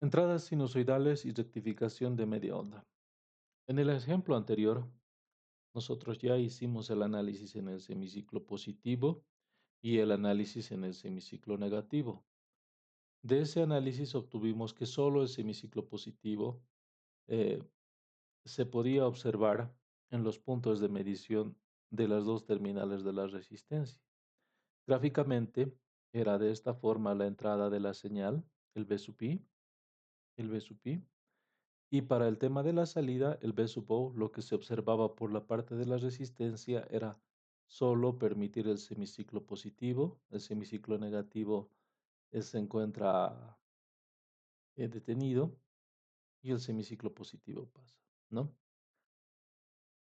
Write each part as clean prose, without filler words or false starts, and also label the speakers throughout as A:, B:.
A: Entradas sinusoidales y rectificación de media onda. En el ejemplo anterior, nosotros ya hicimos el análisis en el semiciclo positivo y el análisis en el semiciclo negativo. De ese análisis obtuvimos que solo el semiciclo positivo eh, se podía observar en los puntos de medición de las dos terminales de la resistencia. Gráficamente, era de esta forma la entrada de la señal, el B sub i, el B sub i. Y para el tema de la salida, el B sub O, lo que se observaba por la parte de la resistencia era solo permitir el semiciclo positivo, el semiciclo negativo se encuentra detenido y el semiciclo positivo pasa, ¿no?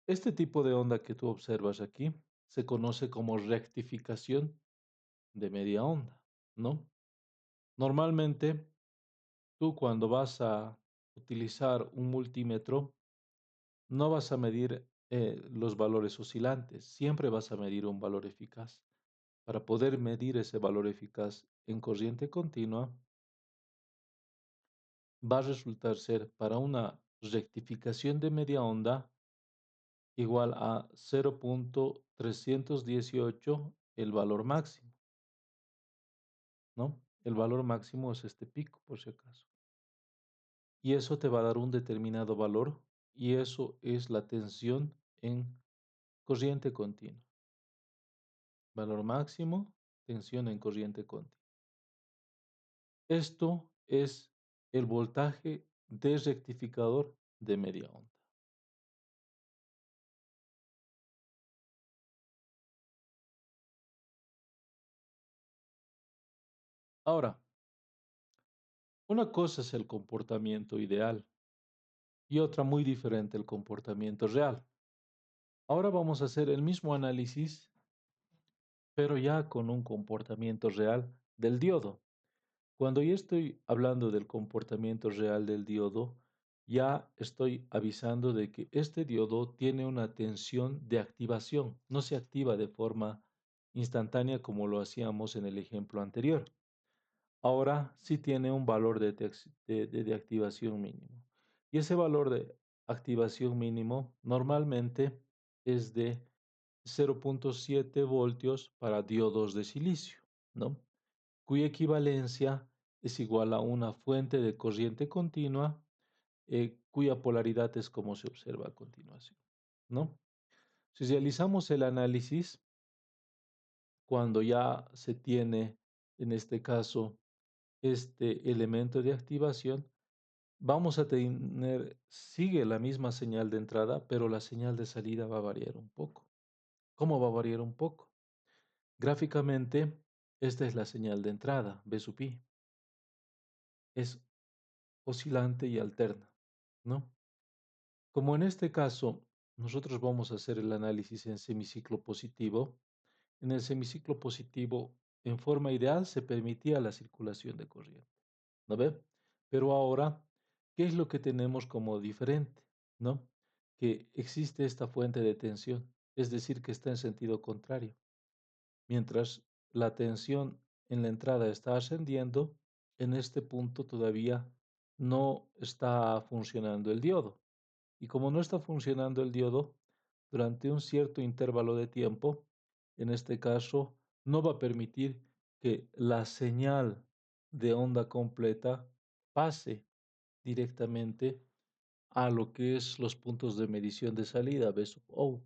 A: Este tipo de onda que tú observas aquí se conoce como rectificación de media onda, ¿no? Normalmente, tú cuando vas a utilizar un multímetro, no vas a medir los valores oscilantes, siempre vas a medir un valor eficaz. Para poder medir ese valor eficaz en corriente continua, va a resultar ser para una rectificación de media onda igual a 0.318 el valor máximo, ¿no? El valor máximo es este pico, por si acaso. Y eso te va a dar un determinado valor y eso es la tensión en corriente continua. Valor máximo, tensión en corriente continua. Esto es el voltaje de rectificador de media onda. Ahora, una cosa es el comportamiento ideal y otra muy diferente el comportamiento real. Ahora vamos a hacer el mismo análisis, pero ya con un comportamiento real del diodo. Cuando yo estoy hablando del comportamiento real del diodo, ya estoy avisando de que este diodo tiene una tensión de activación, no se activa de forma instantánea como lo hacíamos en el ejemplo anterior. Ahora sí tiene un valor de activación mínimo. Y ese valor de activación mínimo normalmente es de 0.7 voltios para diodos de silicio, ¿no? Cuya equivalencia es igual a una fuente de corriente continua cuya polaridad es como se observa a continuación, ¿no? Si realizamos el análisis, cuando ya se tiene, en este caso, este elemento de activación, vamos a tener, sigue la misma señal de entrada, pero la señal de salida va a variar un poco. ¿Cómo va a variar un poco? Gráficamente, esta es la señal de entrada, B sub i. Es oscilante y alterna, ¿no? Como en este caso, nosotros vamos a hacer el análisis en semiciclo positivo, en el semiciclo positivo, en forma ideal, se permitía la circulación de corriente, ¿no ve? Pero ahora, ¿qué es lo que tenemos como diferente, ¿no? Que existe esta fuente de tensión, es decir, que está en sentido contrario. Mientras la tensión en la entrada está ascendiendo, en este punto todavía no está funcionando el diodo. Y como no está funcionando el diodo, durante un cierto intervalo de tiempo, en este caso, no va a permitir que la señal de onda completa pase directamente a lo que es los puntos de medición de salida, B sub out,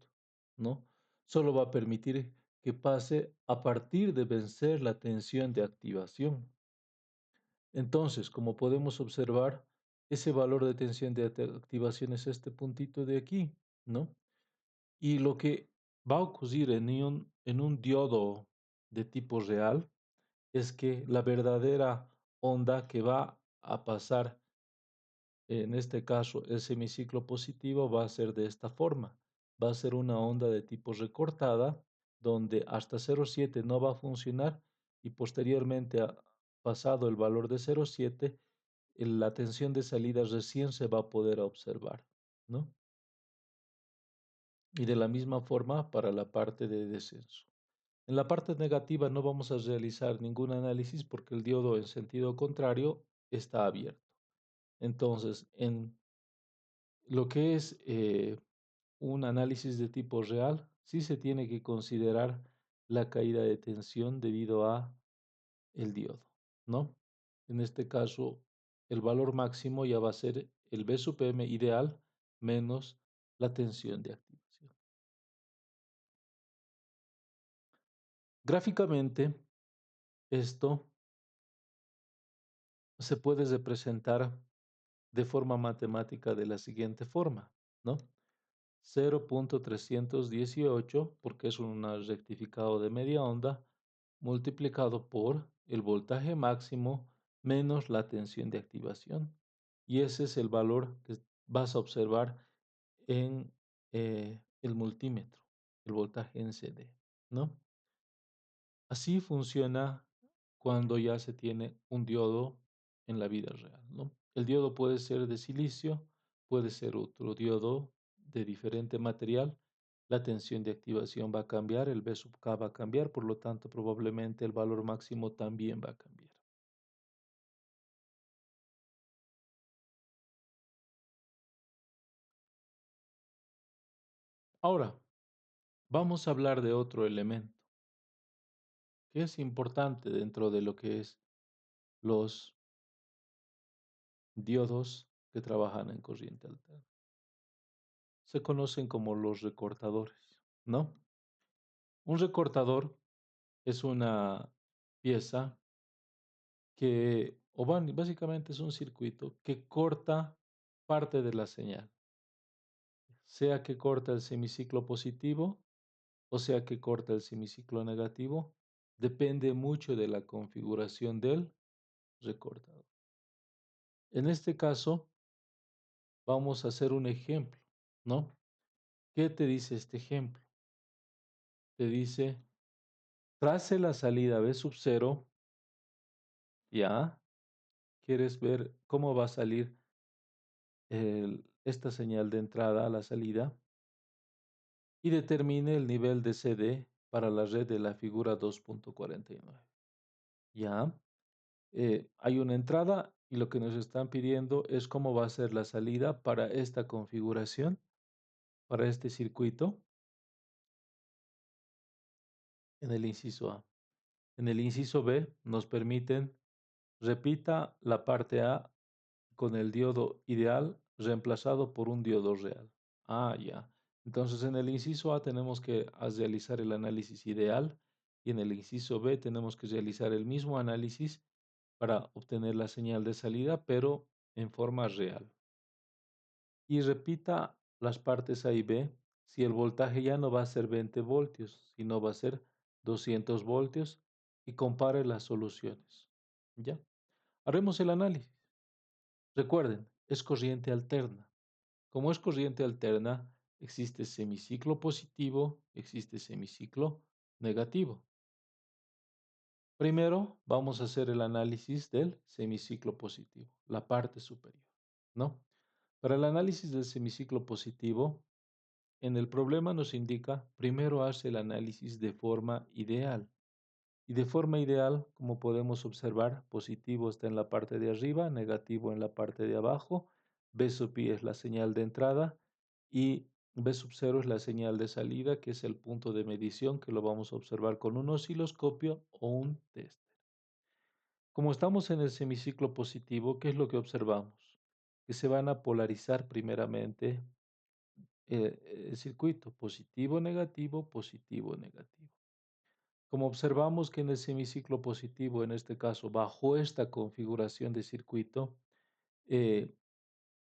A: ¿no? Solo va a permitir que pase a partir de vencer la tensión de activación. Entonces, como podemos observar, ese valor de tensión de activación es este puntito de aquí, ¿no? Y lo que va a ocurrir en un diodo de tipo real es que la verdadera onda que va a pasar, en este caso el semiciclo positivo, va a ser de esta forma. Va a ser una onda de tipo recortada, donde hasta 0,7 no va a funcionar y posteriormente, pasado el valor de 0,7, la tensión de salida recién se va a poder observar, ¿no? Y de la misma forma para la parte de descenso. En la parte negativa no vamos a realizar ningún análisis porque el diodo en sentido contrario está abierto. Entonces, en lo que es un análisis de tipo real, sí se tiene que considerar la caída de tensión debido a el diodo, ¿no? En este caso, el valor máximo ya va a ser el B sub M ideal menos la tensión de activación. Gráficamente, esto se puede representar de forma matemática de la siguiente forma, ¿no? 0.318, porque es un rectificado de media onda, multiplicado por el voltaje máximo menos la tensión de activación. Y ese es el valor que vas a observar en el multímetro, el voltaje en CD, ¿no? Así funciona cuando ya se tiene un diodo en la vida real, ¿no? El diodo puede ser de silicio, puede ser otro diodo de diferente material. La tensión de activación va a cambiar, el B sub K va a cambiar, por lo tanto, probablemente el valor máximo también va a cambiar. Ahora, vamos a hablar de otro elemento que es importante dentro de lo que es los diodos que trabajan en corriente alterna. Se conocen como los recortadores, ¿no? Un recortador es una pieza que, básicamente es un circuito que corta parte de la señal, sea que corta el semiciclo positivo o sea que corta el semiciclo negativo, depende mucho de la configuración del recortador. En este caso, vamos a hacer un ejemplo, ¿no? ¿Qué te dice este ejemplo? Te dice, trace la salida B sub 0, ya, quieres ver cómo va a salir esta señal de entrada a la salida y determine el nivel de CD para la red de la figura 2.49. Ya, hay una entrada y lo que nos están pidiendo es cómo va a ser la salida para esta configuración, para este circuito en el inciso A. En el inciso B nos permiten repita la parte A con el diodo ideal reemplazado por un diodo real. Ah, ya. Entonces en el inciso A tenemos que realizar el análisis ideal y en el inciso B tenemos que realizar el mismo análisis para obtener la señal de salida, pero en forma real. Y repita las partes A y B si el voltaje ya no va a ser 20 voltios, sino va a ser 200 voltios y compare las soluciones. ¿Ya? Haremos el análisis. Recuerden, es corriente alterna. Como es corriente alterna, existe semiciclo positivo, existe semiciclo negativo. Primero vamos a hacer el análisis del semiciclo positivo, la parte superior, ¿no? Para el análisis del semiciclo positivo, en el problema nos indica, primero hace el análisis de forma ideal. Y de forma ideal, como podemos observar, positivo está en la parte de arriba, negativo en la parte de abajo, B sub i es la señal de entrada y B sub 0 es la señal de salida, que es el punto de medición que lo vamos a observar con un osciloscopio o un tester. Como estamos en el semiciclo positivo, ¿qué es lo que observamos? Que se van a polarizar primeramente el circuito positivo, negativo, positivo, negativo. Como observamos que en el semiciclo positivo, en este caso, bajo esta configuración de circuito, eh,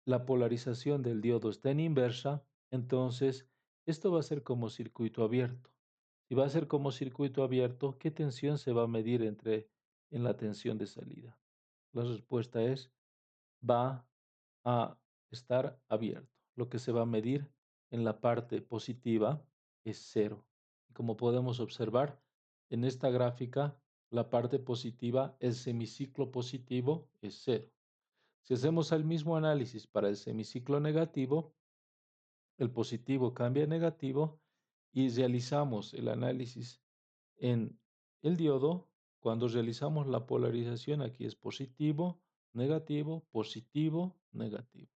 A: la polarización del diodo está en inversa, entonces esto va a ser como circuito abierto. Si va a ser como circuito abierto, ¿qué tensión se va a medir en la tensión de salida? La respuesta es va a estar abierto. Lo que se va a medir en la parte positiva es cero. Y como podemos observar en esta gráfica, la parte positiva, el semiciclo positivo es cero. Si hacemos el mismo análisis para el semiciclo negativo, el positivo cambia a negativo y realizamos el análisis en el diodo. Cuando realizamos la polarización, aquí es positivo, negativo, positivo, negativo.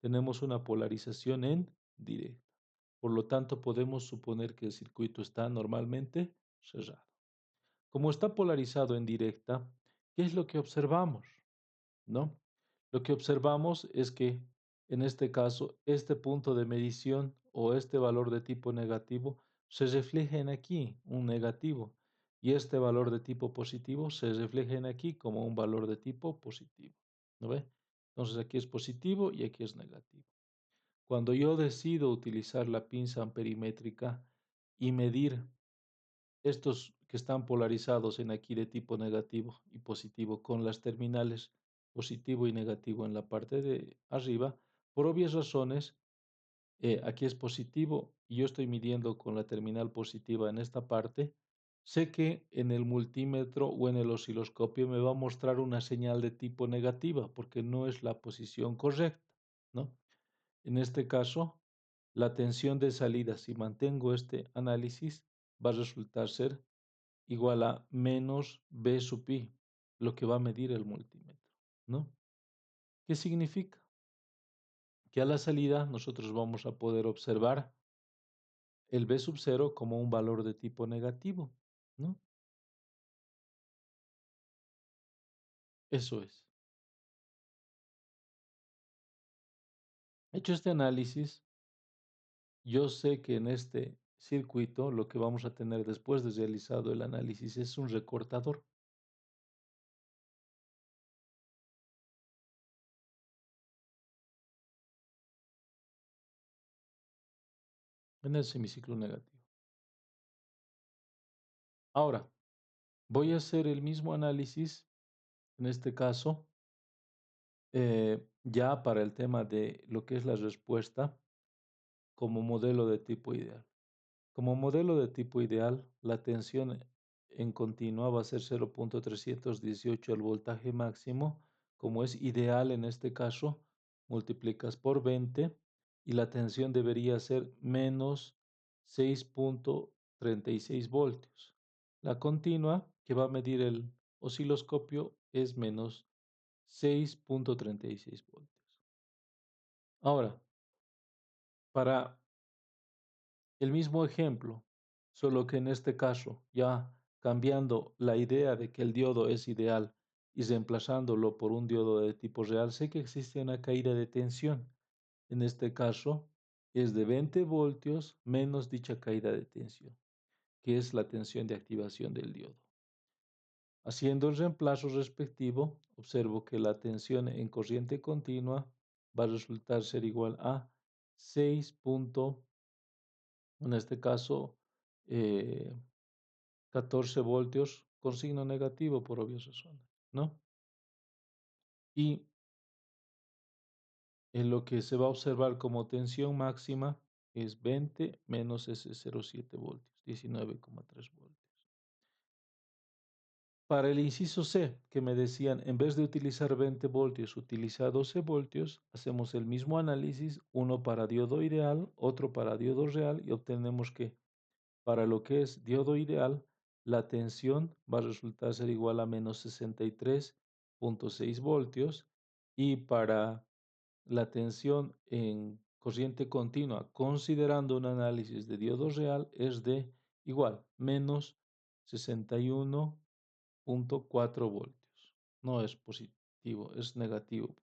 A: Tenemos una polarización en directa. Por lo tanto, podemos suponer que el circuito está normalmente cerrado. Como está polarizado en directa, ¿qué es lo que observamos? ¿No? Lo que observamos es que, en este caso, este punto de medición o este valor de tipo negativo se refleja en aquí, un negativo, y este valor de tipo positivo se refleja en aquí como un valor de tipo positivo. ¿No ve? Entonces aquí es positivo y aquí es negativo. Cuando yo decido utilizar la pinza amperimétrica y medir estos que están polarizados en aquí de tipo negativo y positivo con las terminales positivo y negativo en la parte de arriba, por obvias razones, aquí es positivo y yo estoy midiendo con la terminal positiva en esta parte, sé que en el multímetro o en el osciloscopio me va a mostrar una señal de tipo negativa porque no es la posición correcta, ¿no? En este caso, la tensión de salida, si mantengo este análisis, va a resultar ser igual a menos B sub I, lo que va a medir el multímetro, ¿no? ¿Qué significa? Que a la salida nosotros vamos a poder observar el B sub 0 como un valor de tipo negativo, ¿no? Eso es. Hecho este análisis, yo sé que en este circuito lo que vamos a tener después de realizado el análisis es un recortador. En el semiciclo negativo. Ahora, voy a hacer el mismo análisis, en este caso, ya para el tema de lo que es la respuesta como modelo de tipo ideal. Como modelo de tipo ideal, la tensión en continua va a ser 0.318 el voltaje máximo. Como es ideal en este caso, multiplicas por 20 y la tensión debería ser menos 6.36 voltios. La continua que va a medir el osciloscopio es menos 6.36 voltios. Ahora, para el mismo ejemplo, solo que en este caso, ya cambiando la idea de que el diodo es ideal y reemplazándolo por un diodo de tipo real, sé que existe una caída de tensión. En este caso, es de 20 voltios menos dicha caída de tensión, que es la tensión de activación del diodo. Haciendo el reemplazo respectivo, observo que la tensión en corriente continua va a resultar ser igual a 6. En este caso, eh, 14 voltios con signo negativo por obvias razones, ¿no? Y en lo que se va a observar como tensión máxima es 20 menos ese 0,7 voltios, 19,3 voltios. Para el inciso C, que me decían, en vez de utilizar 20 voltios, utiliza 12 voltios, hacemos el mismo análisis, uno para diodo ideal, otro para diodo real, y obtenemos que para lo que es diodo ideal, la tensión va a resultar ser igual a menos 63.6 voltios y para la tensión en corriente continua, considerando un análisis de diodo real, es de igual, menos 61.4 voltios. No es positivo, es negativo.